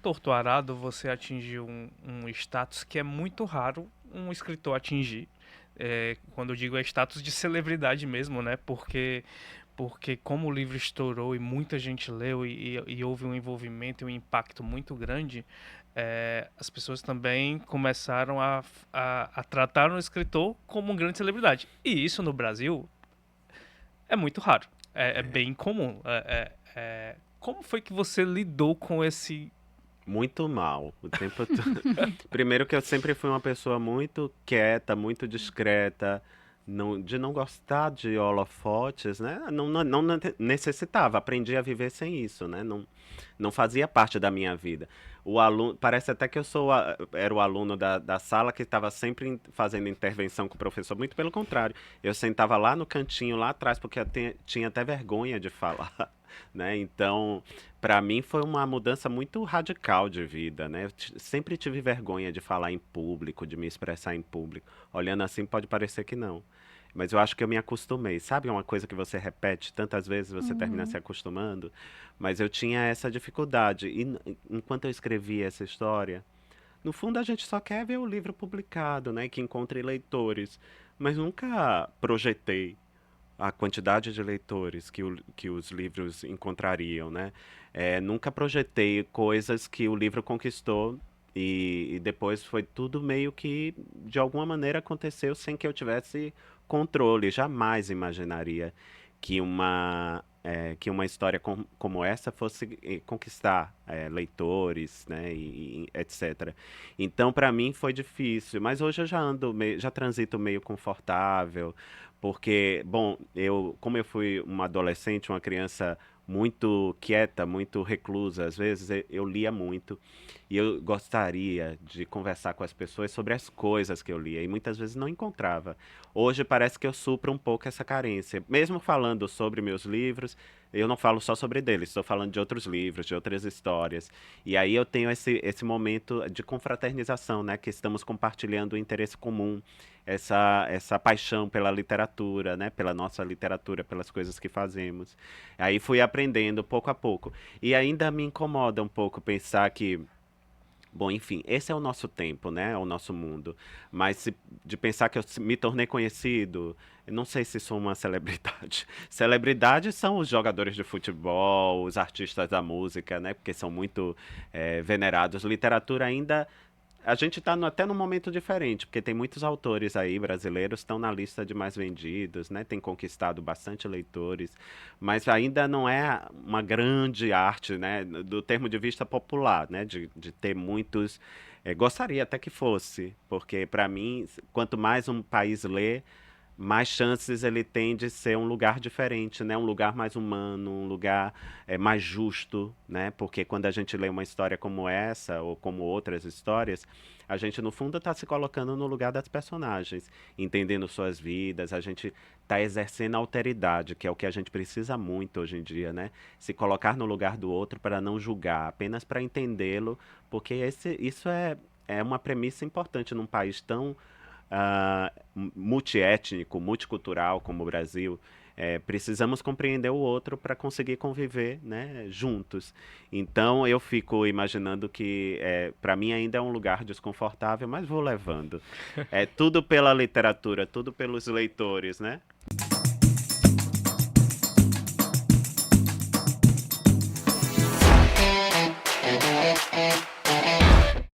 Torto Arado você atingiu um status que é muito raro um escritor atingir. Quando eu digo é status de celebridade mesmo, né? Porque como o livro estourou e muita gente leu e houve um envolvimento e um impacto muito grande, as pessoas também começaram a tratar o escritor como uma grande celebridade. E isso no Brasil é muito raro, é bem comum. Como foi que você lidou com esse... Muito mal, o tempo todo. Primeiro que eu sempre fui uma pessoa muito quieta, muito discreta, de não gostar de holofotes, né? Não necessitava, aprendi a viver sem isso, né? Não fazia parte da minha vida. O aluno, parece até que era o aluno da sala que estava sempre fazendo intervenção com o professor, muito pelo contrário. Eu sentava lá no cantinho, lá atrás, porque eu tinha até vergonha de falar. Né? Então, para mim foi uma mudança muito radical de vida, né? Sempre tive vergonha de falar em público, de me expressar em público. Olhando assim pode parecer que não. Mas eu acho que eu me acostumei. Sabe uma coisa que você repete tantas vezes, você termina se Uhum. acostumando? Mas eu tinha essa dificuldade. E enquanto eu escrevia essa história, no fundo a gente só quer ver o livro publicado, né? Que encontre leitores. Mas nunca projetei a quantidade de leitores que os livros encontrariam, né? Nunca projetei coisas que o livro conquistou e depois foi tudo meio que de alguma maneira aconteceu sem que eu tivesse controle. Jamais imaginaria que uma história como essa fosse conquistar leitores, né, e etc. Então, para mim foi difícil, mas hoje eu já transito meio confortável, porque, bom, como eu fui uma adolescente, uma criança muito quieta, muito reclusa, às vezes eu lia muito e eu gostaria de conversar com as pessoas sobre as coisas que eu lia e muitas vezes não encontrava. Hoje parece que eu supro um pouco essa carência. Mesmo falando sobre meus livros, eu não falo só sobre deles, estou falando de outros livros, de outras histórias. E aí eu tenho esse momento de confraternização, né? Que estamos compartilhando o interesse comum, essa paixão pela literatura, né? Pela nossa literatura, pelas coisas que fazemos. Aí fui aprendendo pouco a pouco. E ainda me incomoda um pouco pensar que bom, enfim, esse é o nosso tempo, né? É o nosso mundo. Mas de pensar que me tornei conhecido, eu não sei se sou uma celebridade. Celebridades são os jogadores de futebol, os artistas da música, né? Porque são muito venerados. Literatura ainda a gente está até num momento diferente, porque tem muitos autores aí brasileiros que estão na lista de mais vendidos, né? Tem conquistado bastante leitores, mas ainda não é uma grande arte, né? Do termo de vista popular, né? De ter muitos. Gostaria até que fosse, porque para mim, quanto mais um país lê, mais chances ele tem de ser um lugar diferente, né? Um lugar mais humano, um lugar mais justo, né? Porque quando a gente lê uma história como essa ou como outras histórias, a gente no fundo está se colocando no lugar das personagens, entendendo suas vidas, a gente está exercendo a alteridade, que é o que a gente precisa muito hoje em dia, né? Se colocar no lugar do outro para não julgar, apenas para entendê-lo, porque isso é uma premissa importante num país tão multiétnico, multicultural como o Brasil, precisamos compreender o outro para conseguir conviver, né, juntos. Então eu fico imaginando que para mim ainda é um lugar desconfortável, mas vou levando. É tudo pela literatura, tudo pelos leitores, né?